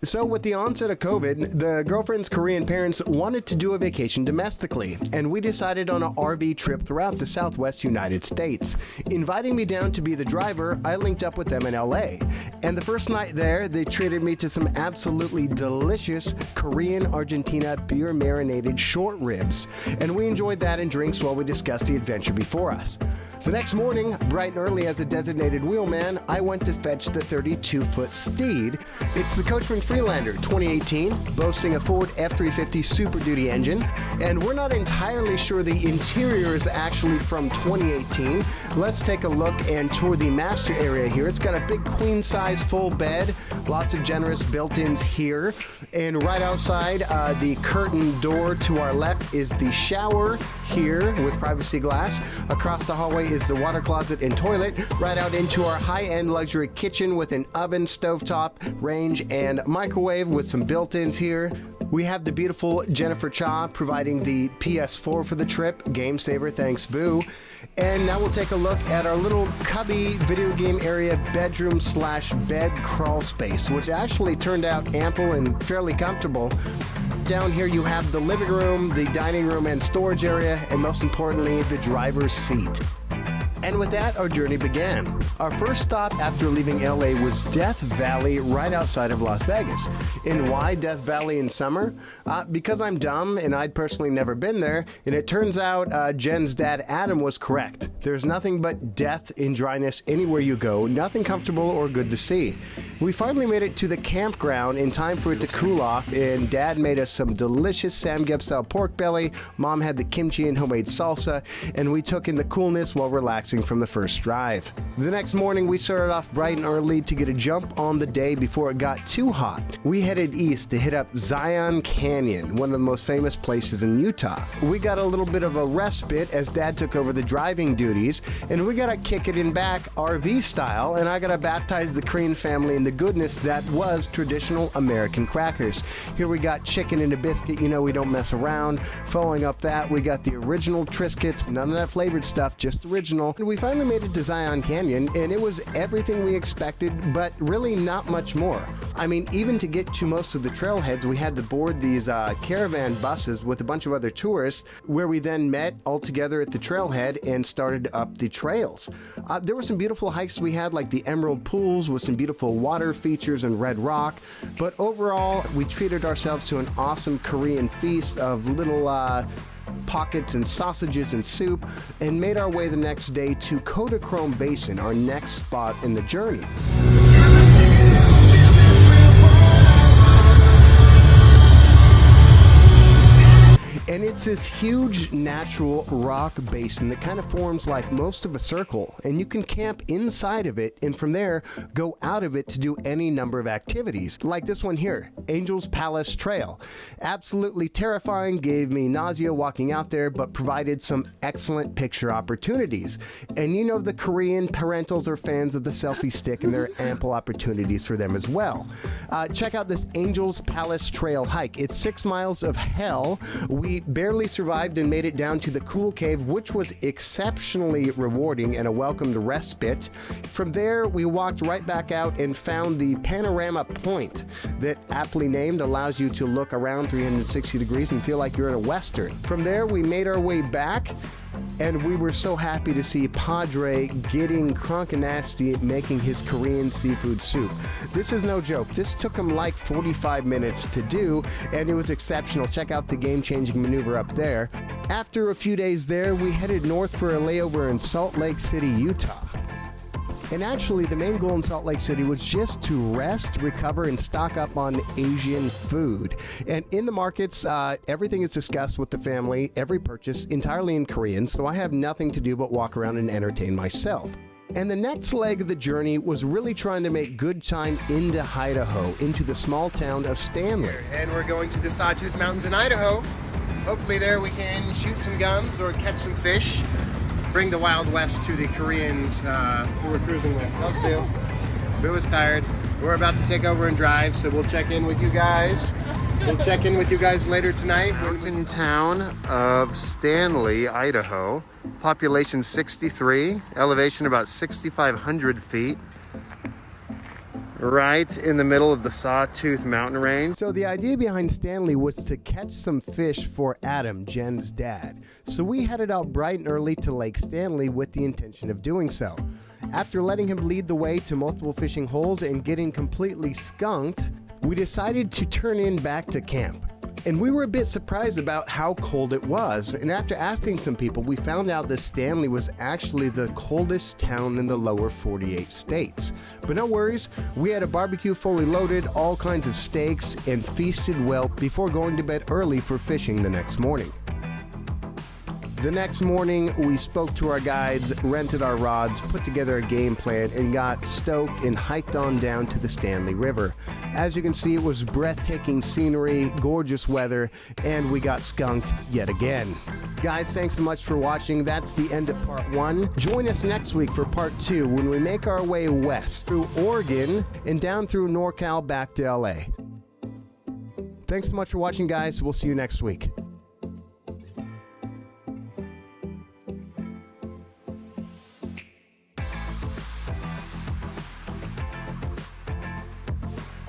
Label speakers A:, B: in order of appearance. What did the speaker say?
A: So with the onset of COVID, the girlfriend's Korean parents wanted to do a vacation domestically, and we decided on an RV trip throughout the Southwest United States. Inviting me down to be the driver, I linked up with them in LA. And the first night there, they treated me to some absolutely delicious Korean Argentina beer marinated short ribs. And we enjoyed that and drinks while we discussed the adventure before us. The next morning, bright and early as a designated wheelman, I went to fetch the 32-foot steed. It's the Coachman Freelander 2018, boasting a Ford F350 Super Duty engine, and we're not entirely sure the interior is actually from 2018. Let's take a look and tour the master area here. It's got a big queen-size full bed, lots of generous built-ins here, and right outside the curtain door to our left is the shower here with privacy glass. Across the hallway is the water closet and toilet, right out into our high-end luxury kitchen with an oven, stovetop, range, and microwave with some built-ins here. We have the beautiful Jennifer Cha providing the PS4 for the trip. Game saver, thanks boo. And now we'll take a look at our little cubby video game area bedroom / bed crawl space, which actually turned out ample and fairly comfortable. Down here you have the living room, the dining room and storage area, and most importantly, the driver's seat. And with that, our journey began. Our first stop after leaving LA was Death Valley, right outside of Las Vegas. And why Death Valley in summer? Because I'm dumb and I'd personally never been there, and it turns out Jen's dad Adam was correct. There's nothing but death and dryness anywhere you go, nothing comfortable or good to see. We finally made it to the campground in time for it to cool off, and Dad made us some delicious samgyeopsal pork belly, Mom had the kimchi and homemade salsa, and we took in the coolness while relaxing from the first drive. The next morning we started off bright and early to get a jump on the day before it got too hot. We headed east to hit up Zion Canyon, one of the most famous places in Utah. We got a little bit of a respite as Dad took over the driving duties, and we gotta kick it in back RV style, and I gotta baptize the Korean family in the goodness that was traditional American crackers. Here we got chicken and a biscuit, you know we don't mess around. Following up that, we got the original Triscuits, none of that flavored stuff, just original. We finally made it to Zion Canyon, and it was everything we expected, but really not much more. I mean, even to get to most of the trailheads, we had to board these caravan buses with a bunch of other tourists, where we then met all together at the trailhead and started up the trails. There were some beautiful hikes we had, like the Emerald Pools with some beautiful water features and red rock, but overall, we treated ourselves to an awesome Korean feast of little pockets and sausages and soup, and made our way the next day to Kodachrome Basin, our next spot in the journey. And it's this huge natural rock basin that kind of forms like most of a circle, and you can camp inside of it, and from there go out of it to do any number of activities, like this one here, Angel's Palace Trail. Absolutely terrifying, gave me nausea walking out there, but provided some excellent picture opportunities. And you know the Korean parentals are fans of the selfie stick, and there are ample opportunities for them as well. Check out this Angel's Palace Trail hike. It's 6 miles of hell. We barely survived and made it down to the Cool Cave, which was exceptionally rewarding and a welcomed respite. From there, we walked right back out and found the Panorama Point that, aptly named, allows you to look around 360 degrees and feel like you're in a Western. From there, we made our way back, and we were so happy to see Padre getting crunk and nasty making his Korean seafood soup. This is no joke. This took him like 45 minutes to do, and it was exceptional. Check out the game-changing maneuver up there. After a few days there, we headed north for a layover in Salt Lake City, Utah. And actually, the main goal in Salt Lake City was just to rest, recover, and stock up on Asian food. And in the markets, everything is discussed with the family, every purchase entirely in Korean, so I have nothing to do but walk around and entertain myself. And the next leg of the journey was really trying to make good time into Idaho, into the small town of Stanley. And we're going to the Sawtooth Mountains in Idaho. Hopefully there we can shoot some guns or catch some fish. Bring the Wild West to the Koreans who we're cruising with. How's Bill? Bill is tired. We're about to take over and drive, so we'll check in with you guys. We'll check in with you guys later tonight. Mountain town of Stanley, Idaho. Population 63. Elevation about 6,500 feet. right in the middle of the Sawtooth Mountain Range. So the idea behind Stanley was to catch some fish for Adam, Jen's dad. So we headed out bright and early to Lake Stanley with the intention of doing so. After letting him lead the way to multiple fishing holes and getting completely skunked, we decided to turn in back to camp. And we were a bit surprised about how cold it was, and after asking some people, we found out that Stanley was actually the coldest town in the lower 48 states. But no worries, we had a barbecue fully loaded, all kinds of steaks, and feasted well before going to bed early for fishing the next morning. The next morning, we spoke to our guides, rented our rods, put together a game plan, and got stoked and hiked on down to the Stanley River. As you can see, it was breathtaking scenery, gorgeous weather, and we got skunked yet again. Guys, thanks so much for watching. That's the end of part 1. Join us next week for part 2 when we make our way west through Oregon and down through NorCal back to LA. Thanks so much for watching, guys. We'll see you next week.